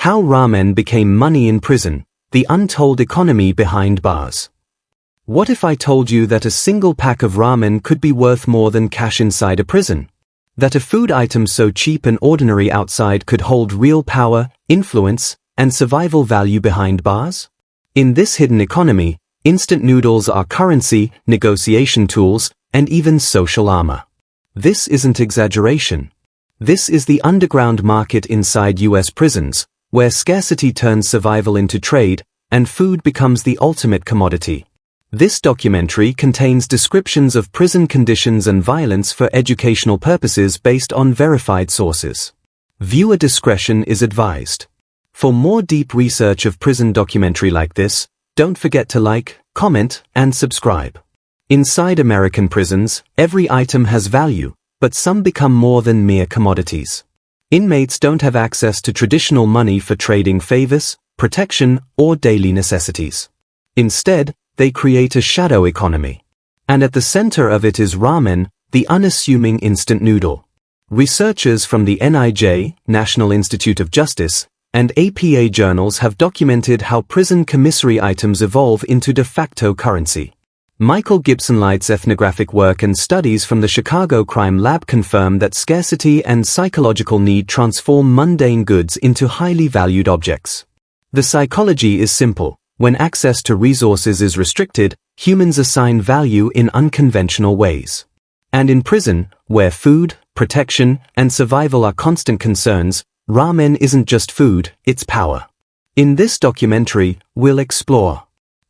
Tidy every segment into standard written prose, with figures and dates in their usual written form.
How ramen became money in prison, the untold economy behind bars. What if I told you that a single pack of ramen could be worth more than cash inside a prison? That a food item so cheap and ordinary outside could hold real power, influence, and survival value behind bars? In this hidden economy, instant noodles are currency, negotiation tools, and even social armor. This isn't exaggeration. This is the underground market inside US prisons, where scarcity turns survival into trade, and food becomes the ultimate commodity. This documentary contains descriptions of prison conditions and violence for educational purposes based on verified sources. Viewer discretion is advised. For more deep research of prison documentary like this, don't forget to like, comment, and subscribe. Inside American prisons, every item has value, but some become more than mere commodities. Inmates don't have access to traditional money for trading favors, protection, or daily necessities. Instead, they create a shadow economy. And at the center of it is ramen, the unassuming instant noodle. Researchers from the NIJ, National Institute of Justice, and APA journals have documented how prison commissary items evolve into de facto currency. Michael Gibson-Light's ethnographic work and studies from the Chicago Crime Lab confirm that scarcity and psychological need transform mundane goods into highly valued objects. The psychology is simple. When access to resources is restricted, humans assign value in unconventional ways. And in prison, where food, protection, and survival are constant concerns, ramen isn't just food, it's power. In this documentary, we'll explore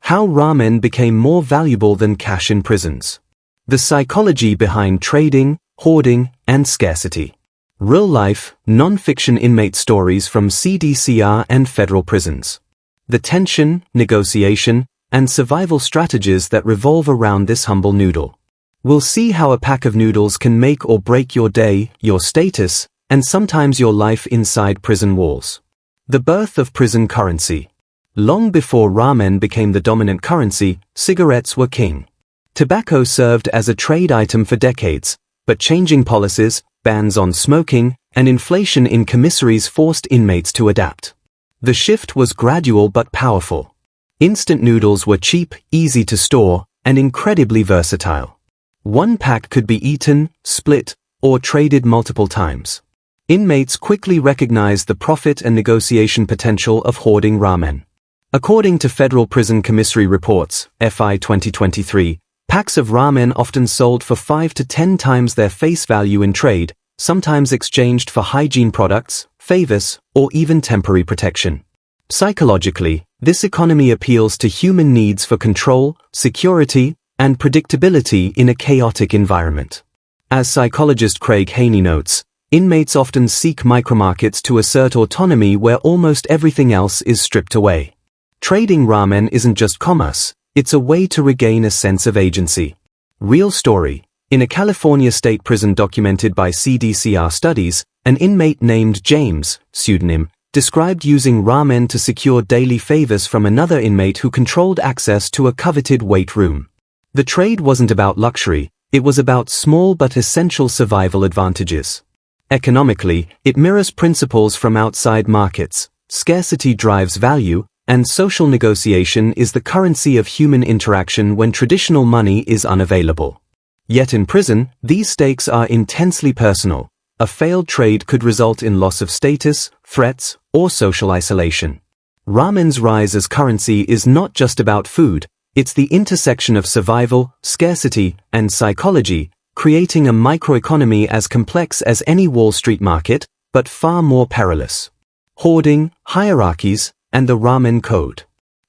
how ramen became more valuable than cash in prisons, the psychology behind trading, hoarding, and scarcity, real-life, non-fiction inmate stories from CDCR and federal prisons, the tension, negotiation, and survival strategies that revolve around this humble noodle. We'll see how a pack of noodles can make or break your day, your status, and sometimes your life inside prison walls. The birth of prison currency. Long before ramen became the dominant currency, cigarettes were king. Tobacco served as a trade item for decades, but changing policies, bans on smoking, and inflation in commissaries forced inmates to adapt. The shift was gradual but powerful. Instant noodles were cheap, easy to store, and incredibly versatile. One pack could be eaten, split, or traded multiple times. Inmates quickly recognized the profit and negotiation potential of hoarding ramen. According to Federal Prison Commissary Reports, FI 2023, packs of ramen often sold for 5 to 10 times their face value in trade, sometimes exchanged for hygiene products, favors, or even temporary protection. Psychologically, this economy appeals to human needs for control, security, and predictability in a chaotic environment. As psychologist Craig Haney notes, inmates often seek micromarkets to assert autonomy where almost everything else is stripped away. Trading ramen isn't just commerce, it's a way to regain a sense of agency. Real story. In a California state prison documented by CDCR studies, an inmate named James, pseudonym, described using ramen to secure daily favors from another inmate who controlled access to a coveted weight room. The trade wasn't about luxury, it was about small but essential survival advantages. Economically, it mirrors principles from outside markets. Scarcity drives value, and social negotiation is the currency of human interaction when traditional money is unavailable. Yet in prison, these stakes are intensely personal. A failed trade could result in loss of status, threats, or social isolation. Ramen's rise as currency is not just about food, it's the intersection of survival, scarcity, and psychology, creating a microeconomy as complex as any Wall Street market, but far more perilous. Hoarding, hierarchies, and the ramen code.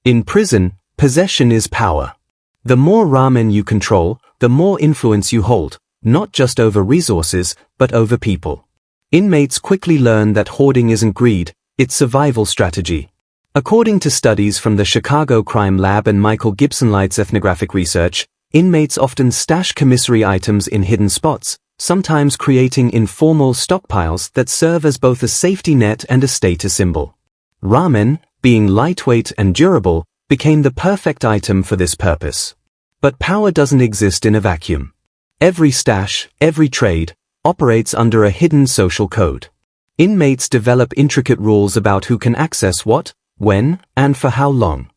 In prison, possession is power. The more ramen you control, the more influence you hold, not just over resources, but over people. Inmates quickly learn that hoarding isn't greed, it's survival strategy. According to studies from the Chicago Crime Lab and Michael Gibson-Light's ethnographic research, inmates often stash commissary items in hidden spots, sometimes creating informal stockpiles that serve as both a safety net and a status symbol. Ramen, being lightweight and durable, became the perfect item for this purpose. But power doesn't exist in a vacuum. Every stash, every trade, operates under a hidden social code. Inmates develop intricate rules about who can access what, when, and for how long.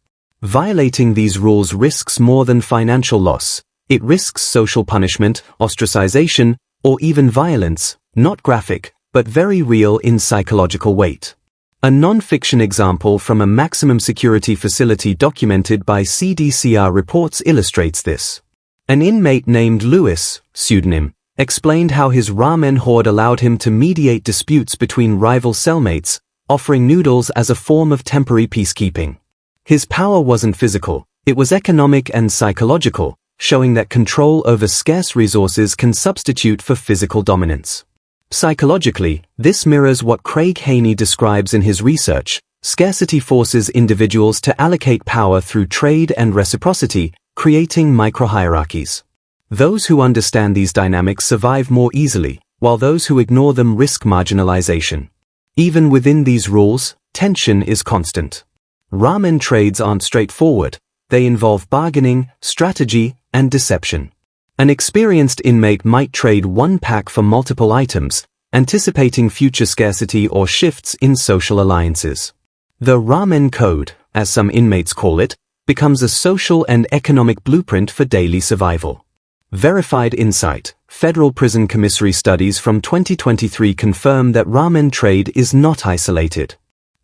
Violating these rules risks more than financial loss. It risks social punishment, ostracization, or even violence, not graphic, but very real in psychological weight. A non-fiction example from a maximum security facility documented by CDCR reports illustrates this. An inmate named Lewis, pseudonym, explained how his ramen hoard allowed him to mediate disputes between rival cellmates, offering noodles as a form of temporary peacekeeping. His power wasn't physical, it was economic and psychological, showing that control over scarce resources can substitute for physical dominance. Psychologically, this mirrors what Craig Haney describes in his research. Scarcity forces individuals to allocate power through trade and reciprocity, creating micro-hierarchies. Those who understand these dynamics survive more easily, while those who ignore them risk marginalization. Even within these rules, tension is constant. Ramen trades aren't straightforward. They involve bargaining, strategy, and deception. An experienced inmate might trade one pack for multiple items, anticipating future scarcity or shifts in social alliances. The ramen code, as some inmates call it, becomes a social and economic blueprint for daily survival. Verified insight. Federal Prison Commissary studies from 2023 confirm that ramen trade is not isolated.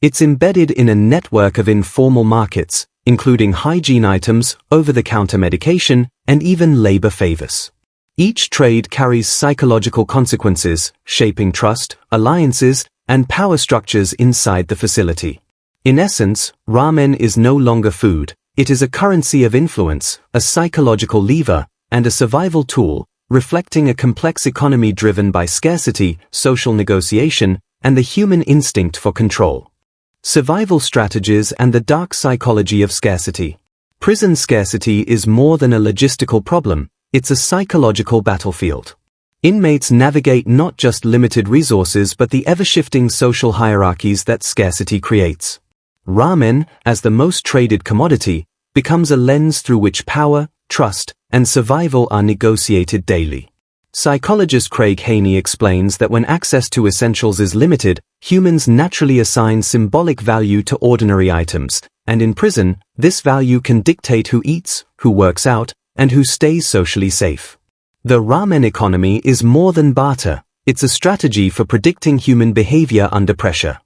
It's embedded in a network of informal markets, including hygiene items, over-the-counter medication, and even labor favors. Each trade carries psychological consequences, shaping trust, alliances, and power structures inside the facility. In essence, ramen is no longer food, it is a currency of influence, a psychological lever, and a survival tool, reflecting a complex economy driven by scarcity, social negotiation, and the human instinct for control. Survival strategies and the dark psychology of scarcity. Prison scarcity is more than a logistical problem, it's a psychological battlefield. Inmates navigate not just limited resources but the ever-shifting social hierarchies that scarcity creates. Ramen, as the most traded commodity, becomes a lens through which power, trust, and survival are negotiated daily. Psychologist Craig Haney explains that when access to essentials is limited, humans naturally assign symbolic value to ordinary items, and in prison, this value can dictate who eats, who works out, and who stays socially safe. The ramen economy is more than barter, it's a strategy for predicting human behavior under pressure.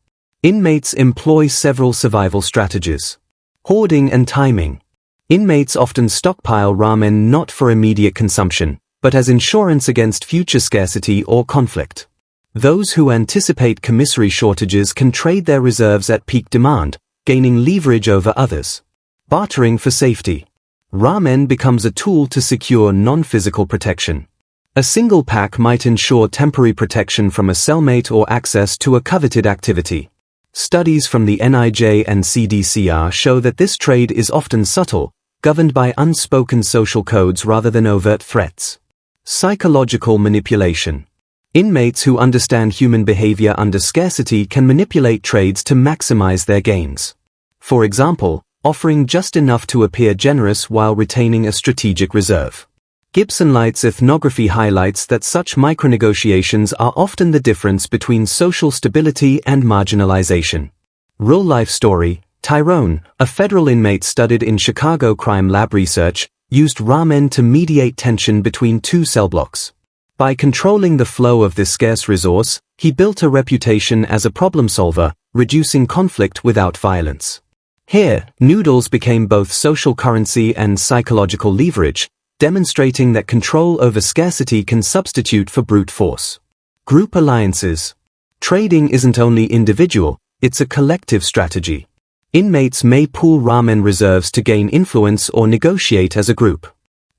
Inmates employ several survival strategies. Hoarding and timing. Inmates often stockpile ramen not for immediate consumption, but as insurance against future scarcity or conflict. Those who anticipate commissary shortages can trade their reserves at peak demand, gaining leverage over others. Bartering for safety. Ramen becomes a tool to secure non-physical protection. A single pack might ensure temporary protection from a cellmate or access to a coveted activity. Studies from the NIJ and CDCR show that this trade is often subtle, governed by unspoken social codes rather than overt threats. Psychological manipulation. Inmates who understand human behavior under scarcity can manipulate trades to maximize their gains. For example, offering just enough to appear generous while retaining a strategic reserve. Gibson Light's ethnography highlights that such micronegotiations are often the difference between social stability and marginalization. Real-life story. Tyrone, a federal inmate studied in Chicago crime lab research, used ramen to mediate tension between two cell blocks. By controlling the flow of this scarce resource, he built a reputation as a problem solver, reducing conflict without violence. Here, noodles became both social currency and psychological leverage, demonstrating that control over scarcity can substitute for brute force. Group alliances. Trading isn't only individual, it's a collective strategy. Inmates may pool ramen reserves to gain influence or negotiate as a group.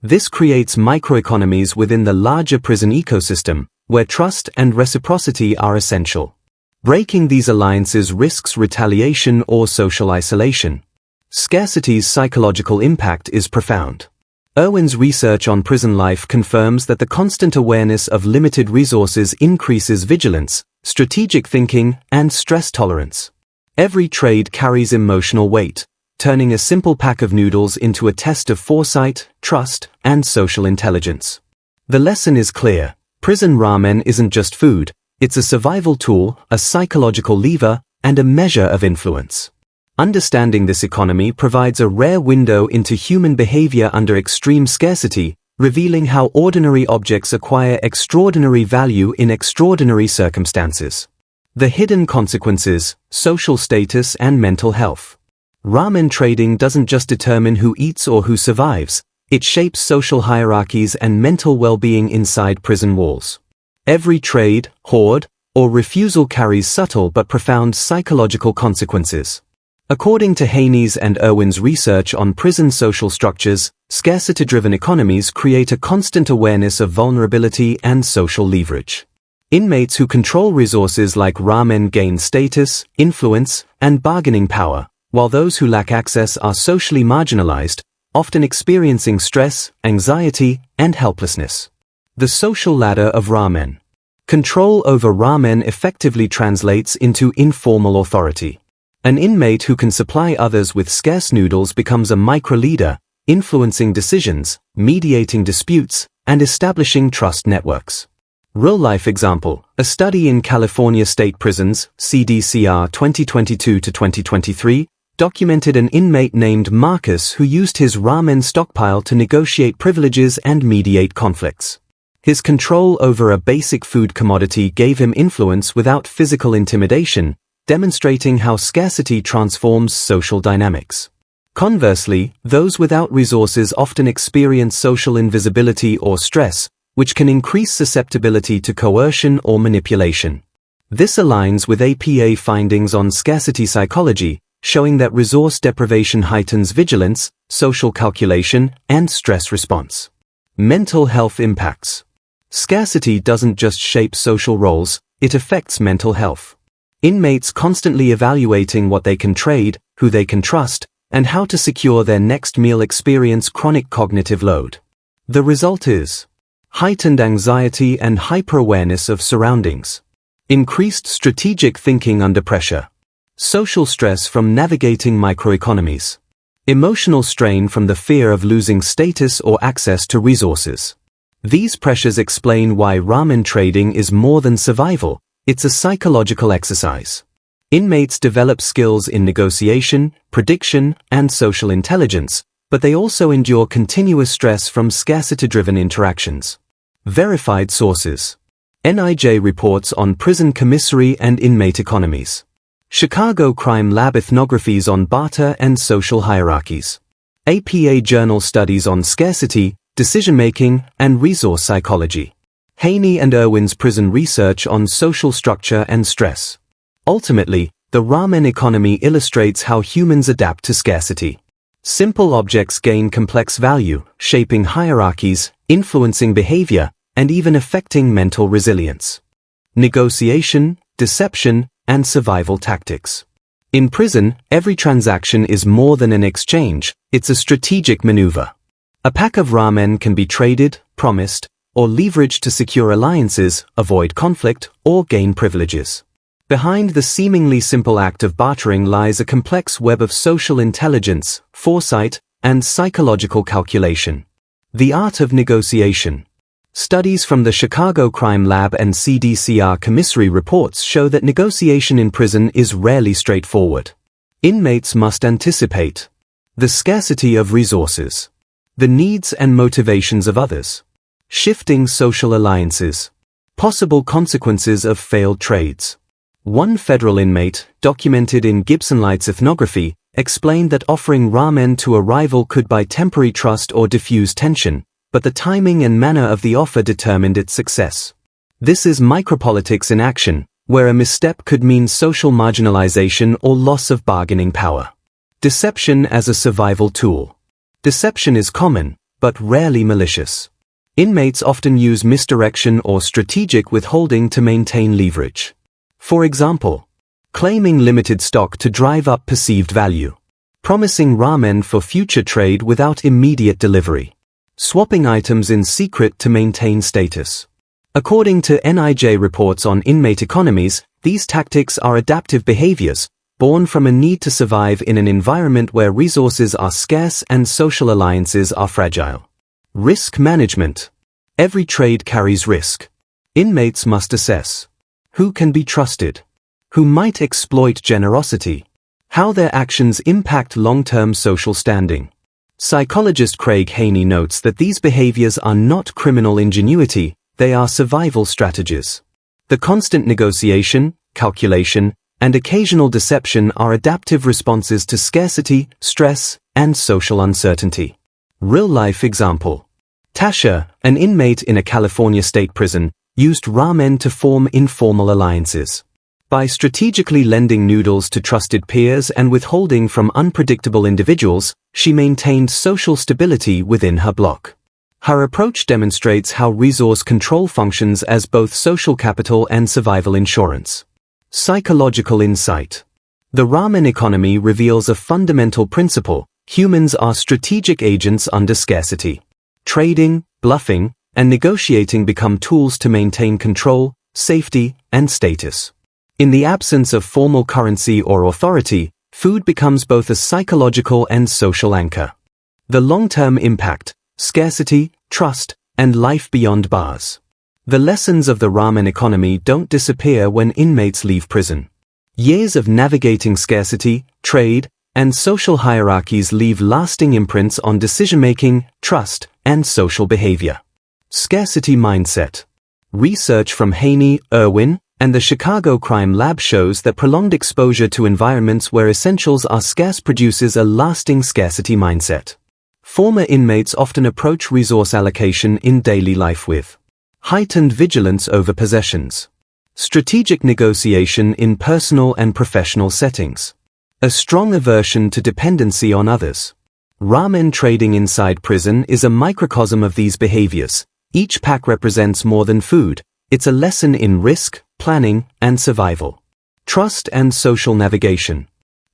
This creates microeconomies within the larger prison ecosystem, where trust and reciprocity are essential. Breaking these alliances risks retaliation or social isolation. Scarcity's psychological impact is profound. Irwin's research on prison life confirms that the constant awareness of limited resources increases vigilance, strategic thinking, and stress tolerance. Every trade carries emotional weight, turning a simple pack of noodles into a test of foresight, trust, and social intelligence. The lesson is clear. Prison ramen isn't just food, It's a survival tool, a psychological lever, and a measure of influence. Understanding this economy provides a rare window into human behavior under extreme scarcity, revealing how ordinary objects acquire extraordinary value in extraordinary circumstances. The hidden consequences, social status and mental health. Ramen trading doesn't just determine who eats or who survives, it shapes social hierarchies and mental well-being inside prison walls. Every trade, hoard, or refusal carries subtle but profound psychological consequences. According to Haney's and Irwin's research on prison social structures, scarcity-driven economies create a constant awareness of vulnerability and social leverage. Inmates who control resources like ramen gain status, influence, and bargaining power, while those who lack access are socially marginalized, often experiencing stress, anxiety, and helplessness. The social ladder of ramen. Control over ramen effectively translates into informal authority. An inmate who can supply others with scarce noodles becomes a micro-leader, influencing decisions, mediating disputes, and establishing trust networks. Real-life example, a study in California state prisons, CDCR 2022-2023, documented an inmate named Marcus who used his ramen stockpile to negotiate privileges and mediate conflicts. His control over a basic food commodity gave him influence without physical intimidation, demonstrating how scarcity transforms social dynamics. Conversely, those without resources often experience social invisibility or stress, which can increase susceptibility to coercion or manipulation. This aligns with APA findings on scarcity psychology, showing that resource deprivation heightens vigilance, social calculation, and stress response. Mental health impacts. Scarcity doesn't just shape social roles, it affects mental health. Inmates constantly evaluating what they can trade, who they can trust, and how to secure their next meal experience chronic cognitive load. The result is heightened anxiety and hyper-awareness of surroundings. Increased strategic thinking under pressure. Social stress from navigating microeconomies. Emotional strain from the fear of losing status or access to resources. These pressures explain why ramen trading is more than survival. It's a psychological exercise. Inmates develop skills in negotiation, prediction, and social intelligence, but they also endure continuous stress from scarcity-driven interactions. Verified sources. NIJ reports on prison commissary and inmate economies. Chicago Crime Lab ethnographies on barter and social hierarchies. APA Journal studies on scarcity, decision-making, and resource psychology. Haney and Irwin's prison research on social structure and stress. Ultimately, the ramen economy illustrates how humans adapt to scarcity. Simple objects gain complex value, shaping hierarchies, influencing behavior, and even affecting mental resilience. Negotiation, deception, and survival tactics. In prison, every transaction is more than an exchange, it's a strategic maneuver. A pack of ramen can be traded, promised, or leveraged to secure alliances, avoid conflict, or gain privileges. Behind the seemingly simple act of bartering lies a complex web of social intelligence, foresight, and psychological calculation. The art of negotiation. Studies from the Chicago Crime Lab and CDCR Commissary reports show that negotiation in prison is rarely straightforward. Inmates must anticipate the scarcity of resources, the needs and motivations of others, shifting social alliances, possible consequences of failed trades. One federal inmate, documented in Gibson Light's ethnography, explained that offering ramen to a rival could buy temporary trust or diffuse tension, but the timing and manner of the offer determined its success. This is micropolitics in action, where a misstep could mean social marginalization or loss of bargaining power. Deception as a survival tool. Deception is common, but rarely malicious. Inmates often use misdirection or strategic withholding to maintain leverage. For example, claiming limited stock to drive up perceived value, promising ramen for future trade without immediate delivery, swapping items in secret to maintain status. According to NIJ reports on inmate economies, these tactics are adaptive behaviors, born from a need to survive in an environment where resources are scarce and social alliances are fragile. Risk management. Every trade carries risk. Inmates must assess Who can be trusted? Who might exploit generosity? How their actions impact long-term social standing. Psychologist Craig Haney notes that these behaviors are not criminal ingenuity, they are survival strategies. The constant negotiation, calculation, and occasional deception are adaptive responses to scarcity, stress, and social uncertainty. Real-life example. Tasha, an inmate in a California state prison, used ramen to form informal alliances. By strategically lending noodles to trusted peers and withholding from unpredictable individuals, she maintained social stability within her block. Her approach demonstrates how resource control functions as both social capital and survival insurance. Psychological insight. The ramen economy reveals a fundamental principle: humans are strategic agents under scarcity. Trading, bluffing, and negotiating become tools to maintain control, safety, and status. In the absence of formal currency or authority, food becomes both a psychological and social anchor. The long-term impact: scarcity, trust, and life beyond bars. The lessons of the ramen economy don't disappear when inmates leave prison. Years of navigating scarcity, trade, and social hierarchies leave lasting imprints on decision-making, trust, and social behavior. Scarcity mindset. Research from Haney, Irwin, and the Chicago Crime Lab shows that prolonged exposure to environments where essentials are scarce produces a lasting scarcity mindset. Former inmates often approach resource allocation in daily life with heightened vigilance over possessions, strategic negotiation in personal and professional settings, a strong aversion to dependency on others. Ramen trading inside prison is a microcosm of these behaviors. Each pack represents more than food. It's a lesson in risk, planning, and survival. Trust and social navigation.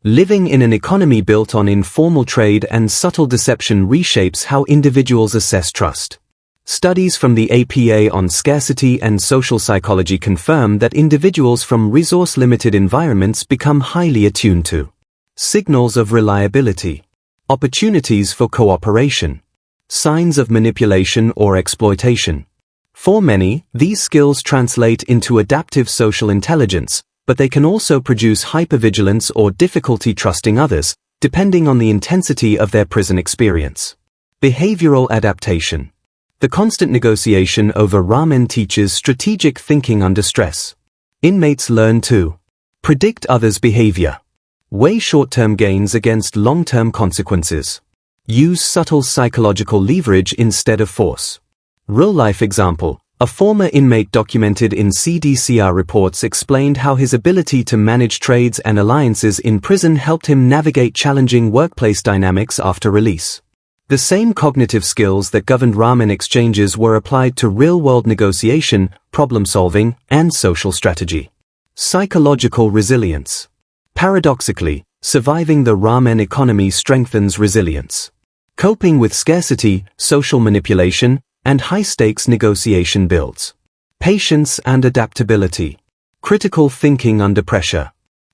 Living in an economy built on informal trade and subtle deception reshapes how individuals assess trust. Studies from the APA on scarcity and social psychology confirm that individuals from resource-limited environments become highly attuned to signals of reliability, opportunities for cooperation, signs of manipulation or exploitation. For many, these skills translate into adaptive social intelligence, but they can also produce hypervigilance or difficulty trusting others, depending on the intensity of their prison experience. Behavioral adaptation. The constant negotiation over ramen teaches strategic thinking under stress. Inmates learn to predict others' behavior, weigh short-term gains against long-term consequences, use subtle psychological leverage instead of force. Real-life example. A former inmate documented in CDCR reports explained how his ability to manage trades and alliances in prison helped him navigate challenging workplace dynamics after release. The same cognitive skills that governed ramen exchanges were applied to real-world negotiation, problem-solving, and social strategy. Psychological resilience. Paradoxically, surviving the ramen economy strengthens resilience. Coping with scarcity, social manipulation, and high-stakes negotiation builds patience and adaptability, critical thinking under pressure,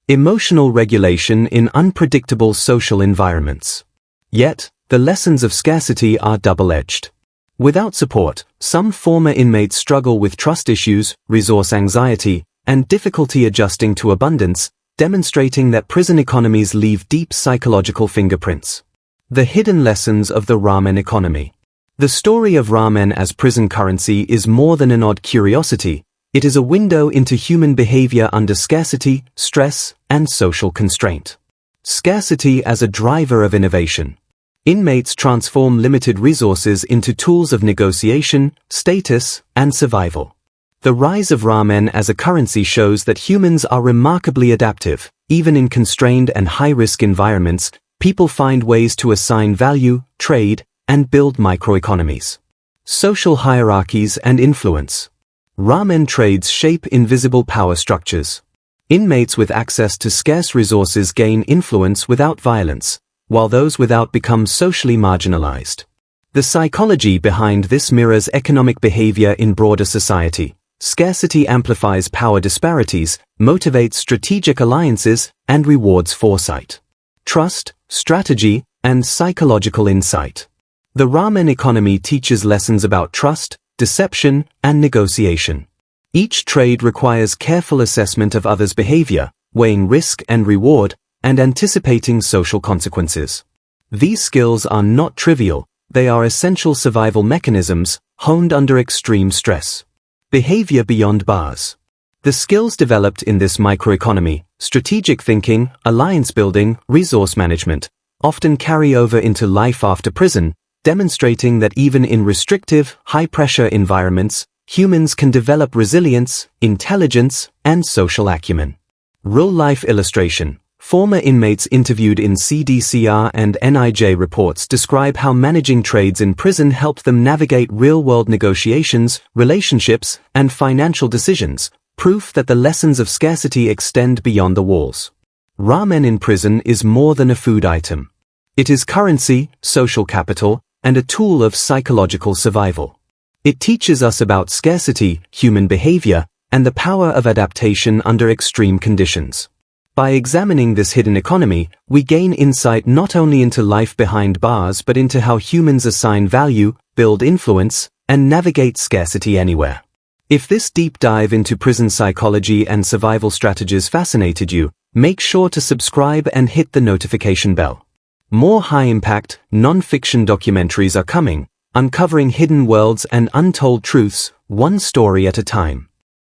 emotional regulation in unpredictable social environments. Yet, the lessons of scarcity are double-edged. Without support, some former inmates struggle with trust issues, resource anxiety, and difficulty adjusting to abundance, demonstrating that prison economies leave deep psychological fingerprints. The hidden lessons of the ramen economy. The story of ramen as prison currency is more than an odd curiosity. It is a window into human behavior under scarcity, stress, and social constraint. Scarcity as a driver of innovation. Inmates transform limited resources into tools of negotiation, status, and survival. The rise of ramen as a currency shows that humans are remarkably adaptive. Even in constrained and high-risk environments, people find ways to assign value, trade, and build microeconomies. Social hierarchies and influence. Ramen trades shape invisible power structures. Inmates with access to scarce resources gain influence without violence, while those without become socially marginalized. The psychology behind this mirrors economic behavior in broader society. Scarcity amplifies power disparities, motivates strategic alliances, and rewards foresight, trust, strategy, and psychological insight. The ramen economy teaches lessons about trust, deception, and negotiation. Each trade requires careful assessment of others' behavior, weighing risk and reward, and anticipating social consequences. These skills are not trivial, they are essential survival mechanisms, honed under extreme stress. Behavior beyond bars. The skills developed in this microeconomy, strategic thinking, alliance building, resource management, often carry over into life after prison, demonstrating that even in restrictive, high-pressure environments, humans can develop resilience, intelligence, and social acumen. Real-life illustration. Former inmates interviewed in CDCR and NIJ reports describe how managing trades in prison helped them navigate real-world negotiations, relationships, and financial decisions, proof that the lessons of scarcity extend beyond the walls. Ramen in prison is more than a food item. It is currency, social capital, and a tool of psychological survival. It teaches us about scarcity, human behavior, and the power of adaptation under extreme conditions. By examining this hidden economy, we gain insight not only into life behind bars but into how humans assign value, build influence, and navigate scarcity anywhere. If this deep dive into prison psychology and survival strategies fascinated you, make sure to subscribe and hit the notification bell. More high-impact, non-fiction documentaries are coming, uncovering hidden worlds and untold truths, one story at a time.